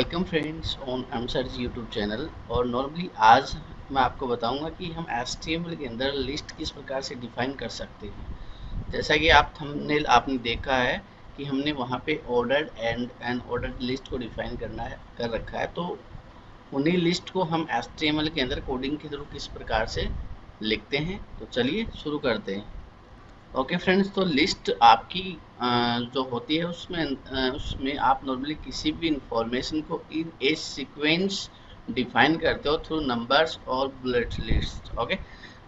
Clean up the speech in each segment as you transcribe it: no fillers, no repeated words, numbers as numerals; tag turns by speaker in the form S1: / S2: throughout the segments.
S1: Welcome friends on Msearch YouTube channel. और normally आज मैं आपको बताऊंगा कि हम HTML के अंदर लिस्ट किस प्रकार से डिफाइन कर सकते हैं। जैसा कि आप थंबनेल आपने देखा है कि हमने वहां पे ऑर्डर्ड एंड अनऑर्डर्ड लिस्ट को डिफाइन कर रखा है। तो उन्हीं लिस्ट को हम HTML के अंदर कोडिंग के थ्रू किस प्रकार से लिखते हैं, तो चलिए शुरू करते हैं। ओके फ्रेंड्स, तो लिस्ट आपकी जो होती है उसमें आप नॉर्मली किसी भी इंफॉर्मेशन को इन ए सीक्वेंस डिफाइन करते हो थ्रू नंबर्स और बुलेट लिस्ट। ओके,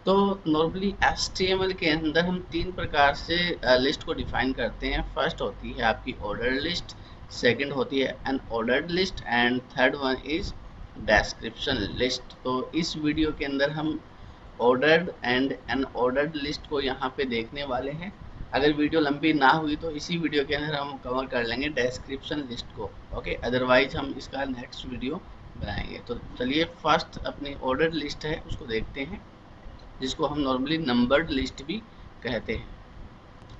S1: तो नॉर्मली HTML के अंदर हम तीन प्रकार से लिस्ट को डिफाइन करते हैं। फर्स्ट होती है आपकी ऑर्डर लिस्ट, सेकंड होती है unordered list and third one is description list. तो इस वीडियो के अंदर हम ऑर्डर्ड एंड अनऑर्डर्ड लिस्ट को यहाँ पे देखने वाले हैं। अगर वीडियो लंबी ना हुई तो इसी वीडियो के अंदर हम कवर कर लेंगे डिस्क्रिप्शन लिस्ट को। ओके, अदरवाइज हम इसका नेक्स्ट वीडियो बनाएंगे। तो चलिए फर्स्ट अपनी ऑर्डर्ड लिस्ट है उसको देखते हैं, जिसको हम नॉर्मली नंबर्ड लिस्ट भी कहते हैं।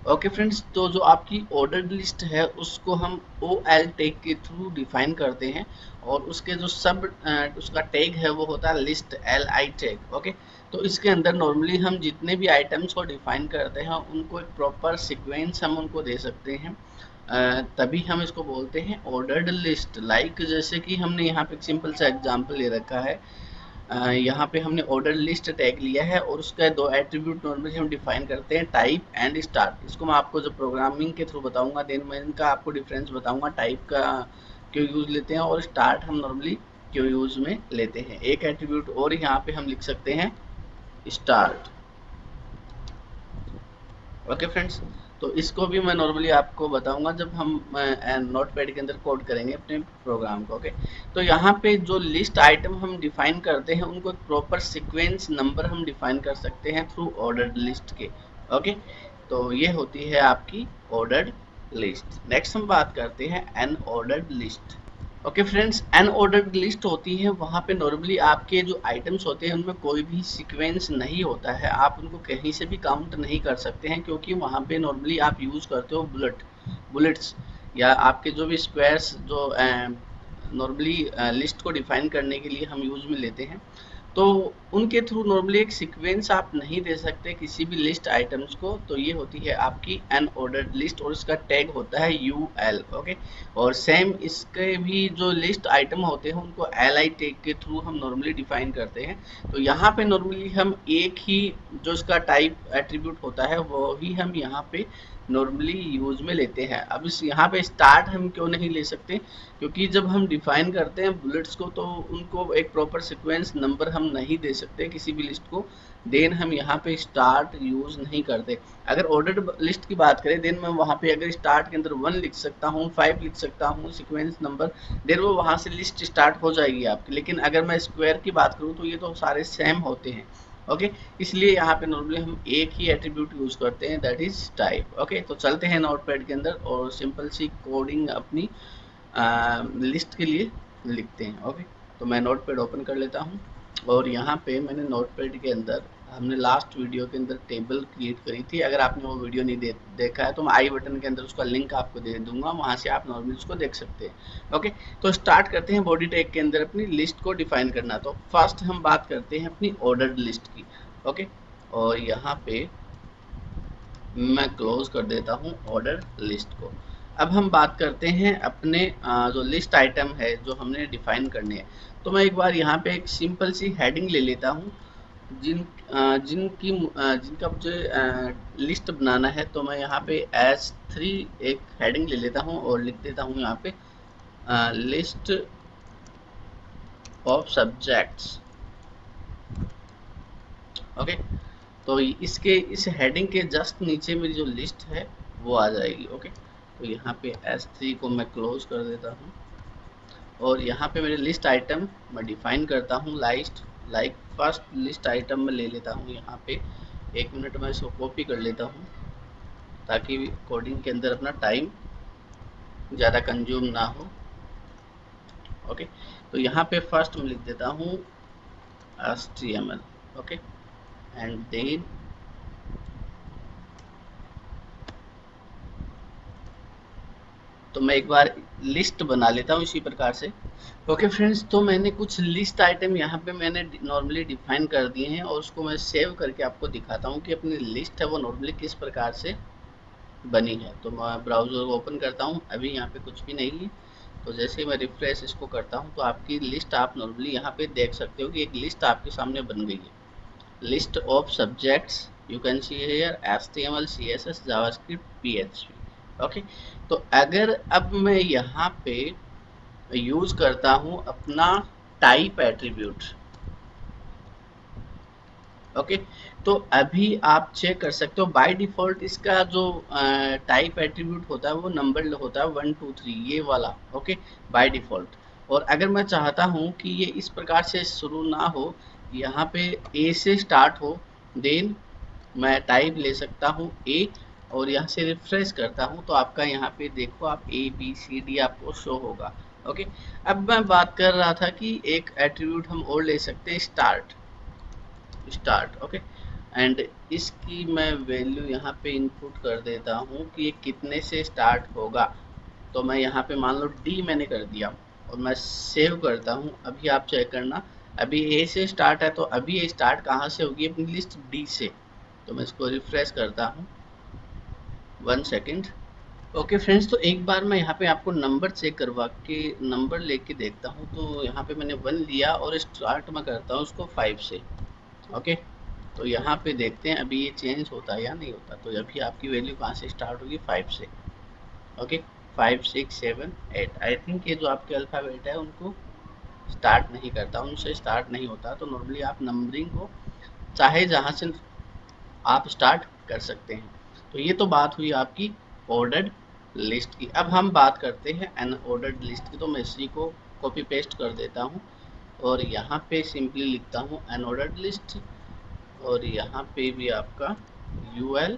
S1: ओके फ्रेंड्स, तो जो आपकी ऑर्डर्ड लिस्ट है उसको हम OL टैग के थ्रू डिफाइन करते हैं, और उसके जो सब उसका टैग है वो होता है लिस्ट LI टैग। ओके, तो इसके अंदर नॉर्मली हम जितने भी आइटम्स को डिफाइन करते हैं उनको एक प्रॉपर सीक्वेंस हम उनको दे सकते हैं। तभी हम इसको बोलते हैं ऑर्डर्ड लिस्ट। लाइक जैसे कि हमने यहाँ पे एक सिंपल सा एग्जांपल ले रखा है। यहाँ पे हमने ऑर्डर लिस्ट टैग लिया है और उसका दो एट्रीब्यूट नॉर्मली हम डिफाइन करते हैं, टाइप एंड स्टार्ट। इसको मैं आपको जब प्रोग्रामिंग के थ्रू बताऊंगा देन मैं इनका आपको डिफरेंस बताऊंगा, टाइप का क्यों यूज लेते हैं और स्टार्ट हम नॉर्मली क्यों यूज में लेते हैं। एक एट्रीब्यूट और यहाँ पे हम लिख सकते हैं स्टार्ट। ओके फ्रेंड्स, तो इसको भी मैं नॉर्मली आपको बताऊंगा जब हम नोटपैड के अंदर कोड करेंगे अपने प्रोग्राम को। ओके, तो यहाँ पे जो लिस्ट आइटम हम डिफाइन करते हैं उनको एक प्रॉपर सीक्वेंस नंबर हम डिफाइन कर सकते हैं थ्रू ऑर्डर्ड लिस्ट के। ओके, तो ये होती है आपकी ऑर्डर्ड लिस्ट। नेक्स्ट हम बात करते हैं unordered list. Okay friends, unordered list होती है, वहाँ पे नॉर्मली आपके जो आइटम्स होते हैं उनमें कोई भी सीक्वेंस नहीं होता है, आप उनको कहीं से भी काउंट नहीं कर सकते हैं, क्योंकि वहाँ पे नॉर्मली आप यूज़ करते हो बुलेट्स या आपके जो भी स्क्वायर्स जो नॉर्मली लिस्ट को डिफाइन करने के लिए हम यूज में लेते हैं। तो उनके थ्रू नॉर्मली एक सीक्वेंस आप नहीं दे सकते किसी भी लिस्ट आइटम्स को। तो ये होती है आपकी अनऑर्डर्ड लिस्ट और इसका टैग होता है UL। ओके, और सेम इसके भी जो लिस्ट आइटम होते हैं उनको LI टैग के थ्रू हम नॉर्मली डिफाइन करते हैं। तो यहाँ पे नॉर्मली हम एक ही जो इसका टाइप एट्रीब्यूट होता है वो ही हम यहाँ पे नॉर्मली यूज में लेते हैं। अब इस यहाँ पे स्टार्ट हम क्यों नहीं ले सकते, क्योंकि जब हम डिफाइन करते हैं बुलेट्स को तो उनको एक प्रॉपर सीक्वेंस नंबर हम नहीं दे सकते किसी भी लिस्ट को, देन हम यहाँ पे स्टार्ट यूज नहीं करते। अगर ऑर्डर्ड लिस्ट की बात करें देन मैं वहाँ पे अगर स्टार्ट के अंदर 1 लिख सकता हूँ, 5 लिख सकता हूँ सीक्वेंस नंबर, देन वो वहाँ से लिस्ट स्टार्ट हो जाएगी आपकी। लेकिन अगर मैं स्क्वायर की बात करूँ तो ये तो सारे सेम होते हैं। ओके, इसलिए यहाँ पे नॉर्मली हम एक ही एट्रीब्यूट यूज करते हैं, दैट इज टाइप। ओके, तो चलते हैं नोटपैड के अंदर और सिंपल सी कोडिंग अपनी लिस्ट के लिए लिखते हैं। ओके, तो मैं नोटपैड ओपन कर लेता हूँ और यहाँ पे मैंने नोटपैड के अंदर हमने लास्ट वीडियो के अंदर टेबल क्रिएट करी थी। अगर आपने वो वीडियो नहीं देखा है तो मैं आई बटन के अंदर उसका लिंक आपको दे दूंगा, वहाँ से आप नॉर्मली उसको देख सकते हैं। ओके, तो स्टार्ट करते हैं बॉडी टैग के अंदर अपनी लिस्ट को डिफाइन करना। तो फर्स्ट हम बात करते हैं अपनी ऑर्डर्ड लिस्ट की। ओके, और यहाँ पे मैं क्लोज कर देता हूँ ऑर्डर लिस्ट को। अब हम बात करते हैं अपने जो लिस्ट आइटम है जो हमने डिफाइन करने हैं। तो मैं एक बार यहाँ पे एक सिंपल सी हेडिंग ले लेता हूँ जिनका मुझे लिस्ट बनाना है। तो मैं यहाँ पे S3 एक हेडिंग ले लेता हूँ और लिख देता हूँ यहाँ पे लिस्ट ऑफ सब्जेक्ट्स। ओके, तो इसके इस हेडिंग के जस्ट नीचे मेरी जो लिस्ट है वो आ जाएगी। ओके, तो यहाँ पे S3 को मैं क्लोज कर देता हूँ और यहाँ पे मेरे लिस्ट आइटम मैं डिफाइन करता हूँ लाइक फर्स्ट लिस्ट आइटम में ले लेता हूँ यहाँ पे। 1 मिनट में इसको कॉपी कर लेता हूँ ताकि कोडिंग के अंदर अपना टाइम ज़्यादा कंज्यूम ना हो। ओके, तो यहाँ पे फर्स्ट मैं लिख देता हूँ HTML। ओके, एंड देन तो मैं एक बार लिस्ट बना लेता हूँ इसी प्रकार से। ओके फ्रेंड्स, तो मैंने कुछ लिस्ट आइटम यहाँ पे मैंने नॉर्मली डिफाइन कर दिए हैं और उसको मैं सेव करके आपको दिखाता हूँ कि अपनी लिस्ट है वो नॉर्मली किस प्रकार से बनी है। तो मैं ब्राउज़र को ओपन करता हूँ, अभी यहाँ पे कुछ भी नहीं है। तो जैसे ही मैं रिफ्रेश इसको करता हूँ तो आपकी लिस्ट आप नॉर्मली यहाँ पे देख सकते हो कि एक लिस्ट आपके सामने बन गई है। List of subjects you can see here HTML CSS JavaScript PHP। Okay, तो अगर अब मैं यहाँ पे यूज करता हूँ अपना टाइप एट्रीब्यूट। ओके, तो अभी आप चेक कर सकते हो बाय डिफॉल्ट इसका जो टाइप एट्रीब्यूट होता है वो नंबर होता है 1 2 3 ये वाला। Okay, by default. और अगर मैं चाहता हूँ कि ये इस प्रकार से शुरू ना हो, यहाँ पे ए से स्टार्ट हो, देन मैं टाइप ले सकता हूँ ए और यहाँ से रिफ्रेश करता हूँ तो आपका यहाँ पे देखो आप ABCD आपको शो होगा। ओके, अब मैं बात कर रहा था कि एक एट्रीब्यूट हम और ले सकते हैं स्टार्ट। ओके, एंड इसकी मैं वैल्यू यहाँ पे इनपुट कर देता हूँ कि ये कितने से स्टार्ट होगा। तो मैं यहाँ पे मान लो D मैंने कर दिया और मैं सेव करता हूँ। अभी आप चेक करना, अभी A से स्टार्ट है तो अभी ये स्टार्ट कहाँ से होगी अपनी लिस्ट D से। तो मैं इसको रिफ्रेश करता हूँ, 1 सेकेंड। ओके फ्रेंड्स, तो एक बार मैं यहाँ पे आपको नंबर चेक करवा के नंबर लेके देखता हूँ। तो यहाँ पे मैंने 1 लिया और स्टार्ट मैं करता हूँ उसको 5 से। ओके, तो यहाँ पे देखते हैं अभी ये चेंज होता है या नहीं होता। तो अभी आपकी वैल्यू कहाँ से स्टार्ट होगी, 5 से। ओके, 5 6 7 8। आई थिंक ये जो आपके अल्फ़ाबेट है उनको स्टार्ट नहीं करता, उनसे स्टार्ट नहीं होता। तो नॉर्मली आप नंबरिंग को चाहे जहाँ से आप स्टार्ट कर सकते हैं। तो ये तो बात हुई आपकी ऑर्डर्ड लिस्ट की। अब हम बात करते हैं अनऑर्डर्ड लिस्ट की। तो मैं इसी को कॉपी पेस्ट कर देता हूँ और यहाँ पे सिंपली लिखता हूँ अनऑर्डर्ड लिस्ट और यहाँ पे भी आपका UL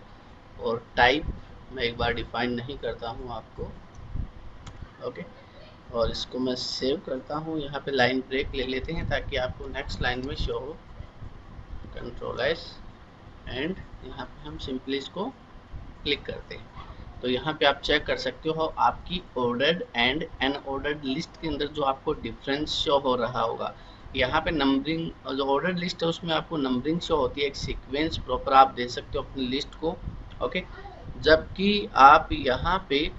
S1: और टाइप मैं एक बार डिफाइन नहीं करता हूँ आपको। ओके, और इसको मैं सेव करता हूँ। यहाँ पे लाइन ब्रेक ले लेते हैं ताकि आपको नेक्स्ट लाइन में शो हो। Ctrl+S एंड यहाँ पे हम सिंपली इसको क्लिक करते हैं। तो यहाँ पे आप चेक कर सकते हो आपकी ऑर्डर्ड एंड अनऑर्डर्ड लिस्ट के अंदर जो आपको डिफरेंस शो हो रहा होगा। यहाँ पे नंबरिंग जो ऑर्डर्ड लिस्ट है उसमें आपको नंबरिंग शो होती है, एक सीक्वेंस प्रॉपर आप दे सकते हो अपनी लिस्ट को। ओके, जबकि आप यहाँ पे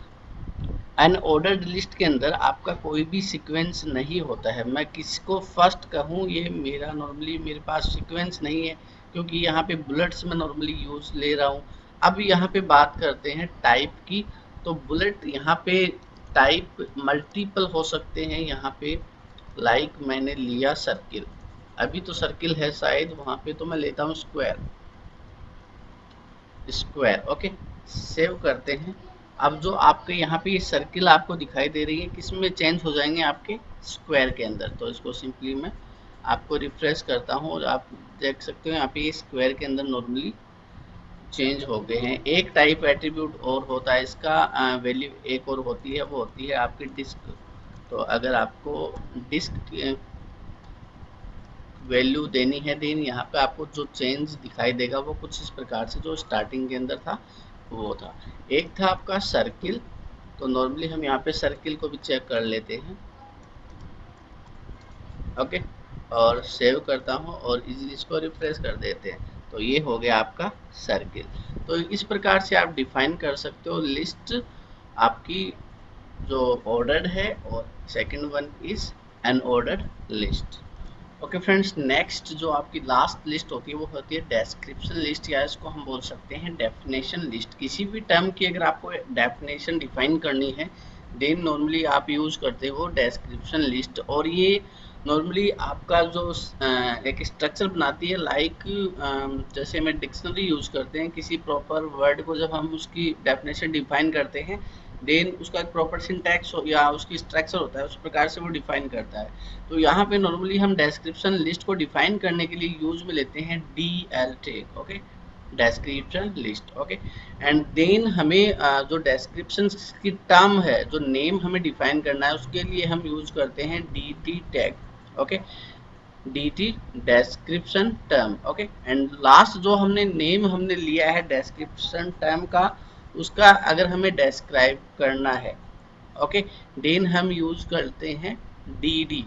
S1: अनऑर्डर्ड लिस्ट के अंदर आपका कोई भी सीक्वेंस नहीं होता है। मैं किसको फर्स्ट कहूँ, ये मेरा नॉर्मली मेरे पास सीक्वेंस नहीं है क्योंकि यहाँ पे बुलेट्स में नॉर्मली यूज ले रहा हूँ। अब यहाँ पे बात करते हैं टाइप की। तो बुलेट यहाँ पे टाइप मल्टीपल हो सकते हैं। यहाँ पे लाइक मैंने लिया सर्किल, अभी तो सर्किल है शायद वहाँ पे, तो मैं लेता हूँ स्क्वायर। ओके, सेव करते हैं। अब जो आपके यहाँ पे ये सर्किल आपको दिखाई दे रही है किसमें चेंज हो जाएंगे, आपके स्क्वायर के अंदर। तो इसको सिंपली मैं आपको रिफ्रेश करता हूँ और आप देख सकते हो यहाँ पे ये स्क्वायर के अंदर नॉर्मली चेंज हो गए हैं। एक टाइप एट्रीब्यूट और होता है इसका, वैल्यू एक और होती है, वो होती है आपकी डिस्क। तो अगर आपको डिस्क वैल्यू देनी है, देन यहाँ पे आपको जो चेंज दिखाई देगा वो कुछ इस प्रकार से, जो स्टार्टिंग के अंदर था वो था। एक था आपका सर्किल, तो नॉर्मली हम यहाँ पे सर्किल को भी चेक कर लेते हैं। ओके, और सेव करता हूँ और इजीली इसको रिफ्रेश कर देते हैं। तो ये हो गया आपका सर्किल। तो इस प्रकार से आप डिफाइन कर सकते हो लिस्ट आपकी जो ऑर्डर्ड है, और second one is unordered list. Okay friends, next जो आपकी लास्ट लिस्ट होती है वो होती है डेस्क्रिप्शन लिस्ट, या इसको हम बोल सकते हैं डेफिनेशन लिस्ट। किसी भी टर्म की अगर आपको डेफिनेशन डिफाइन करनी है देन नॉर्मली आप यूज करते हो डेस्क्रिप्शन लिस्ट। और ये नॉर्मली आपका जो एक स्ट्रक्चर बनाती है, लाइक जैसे हमें डिक्शनरी यूज करते हैं किसी प्रॉपर वर्ड को, जब हम उसकी डेफिनेशन डिफाइन करते हैं देन उसका एक प्रॉपर सिंटैक्स या उसकी स्ट्रक्चर होता है, उस प्रकार से वो डिफाइन करता है। तो यहाँ पे नॉर्मली हम डिस्क्रिप्शन लिस्ट को डिफाइन करने के लिए यूज में लेते हैं DL tag. Okay, description list. Okay, and then हमें जो डिस्क्रिप्शन की टर्म है, जो नेम हमें डिफाइन करना है, उसके लिए हम यूज करते हैं DT tag. Okay, DT description term. Okay, and last जो हमने नेम हमने लिया है डिस्क्रिप्शन टर्म का, उसका अगर हमें डिस्क्राइब करना है ओके। देन हम यूज करते हैं dd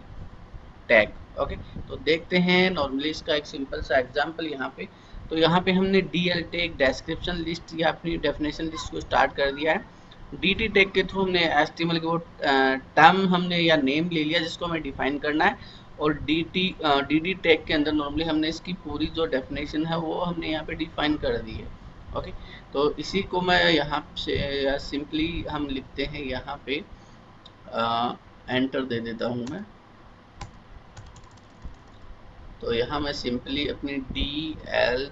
S1: टैग। ओके, तो देखते हैं नॉर्मली इसका एक सिंपल सा एग्जांपल यहाँ पे। तो यहाँ पे हमने dl टैग डेस्क्रिप्शन लिस्ट या अपनी डेफिनेशन लिस्ट को स्टार्ट कर दिया है। dd टैग के थ्रू हमने html के वो टर्म हमने या नेम ले लिया जिसको हमें डिफाइन करना है, और dd टैग के अंदर नॉर्मली हमने इसकी पूरी जो डेफिनेशन है वो हमने यहाँ पे डिफाइन कर दी है। ओके, तो इसी को मैं यहाँ से सिंपली हम लिखते हैं यहाँ पे एंटर दे देता हूँ मैं। तो यहाँ मैं सिंपली अपनी dl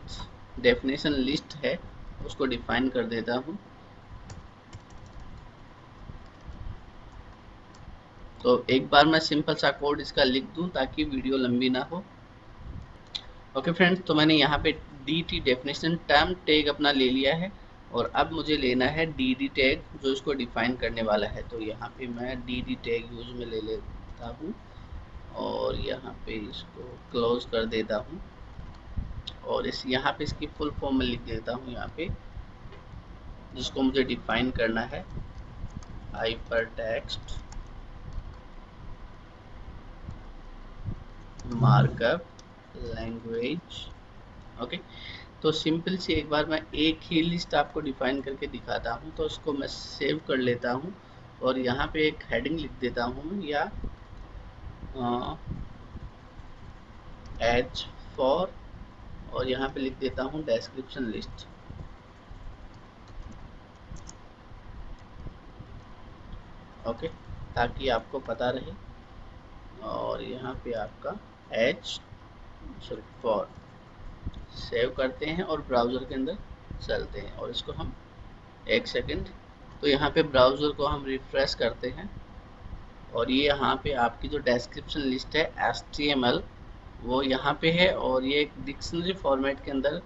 S1: डेफिनेशन लिस्ट है उसको डिफाइन कर देता हूँ। तो एक बार मैं सिंपल सा कोड इसका लिख दूं ताकि वीडियो लंबी ना हो। ओके फ्रेंड्स, तो मैंने यहाँ पे dt डेफिनेशन टर्म टैग अपना ले लिया है, और अब मुझे लेना है dd टैग जो इसको डिफाइन करने वाला है। तो यहाँ पे मैं dd टैग यूज में ले लेता हूँ और यहाँ पे इसको क्लोज कर देता हूँ, और इस यहाँ पे इसकी फुल फॉर्म में लिख देता हूँ यहाँ पे जिसको मुझे डिफाइन करना है, हाइपरटेक्स्ट मार्कअप लैंग्वेज। ओके, तो सिंपल सी एक बार मैं एक ही लिस्ट आपको डिफाइन करके दिखाता हूँ। तो इसको मैं सेव कर लेता हूँ और यहाँ पे एक हेडिंग लिख देता हूँ, या h4, और यहाँ पे लिख देता हूँ डेस्क्रिप्शन लिस्ट। ओके, ताकि आपको पता रहे। और यहाँ पे आपका h4 सेव करते हैं और ब्राउज़र के अंदर चलते हैं, और इसको हम एक सेकंड, तो यहाँ पे ब्राउज़र को हम रिफ्रेश करते हैं, और ये यहाँ पे आपकी जो डेस्क्रिप्शन लिस्ट है HTML वो यहाँ पे है, और ये एक डिक्शनरी फॉर्मेट के अंदर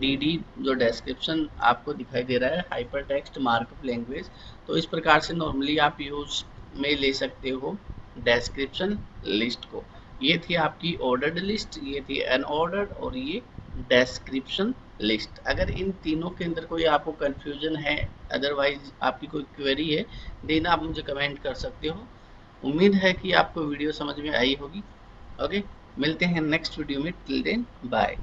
S1: dd जो डेस्क्रिप्शन आपको दिखाई दे रहा है, हाइपरटेक्स्ट मार्कअप लैंग्वेज। तो इस प्रकार से नॉर्मली आप यूज में ले सकते हो डेस्क्रिप्शन लिस्ट को। ये थी आपकी ऑर्डर्ड लिस्ट, ये थी अनऑर्डर्ड, और ये डेस्क्रिप्शन लिस्ट। अगर इन तीनों के अंदर कोई आपको कंफ्यूजन है, अदरवाइज आपकी कोई क्वेरी है, देन आप मुझे कमेंट कर सकते हो। उम्मीद है कि आपको वीडियो समझ में आई होगी। ओके, मिलते हैं नेक्स्ट वीडियो में। Till then bye.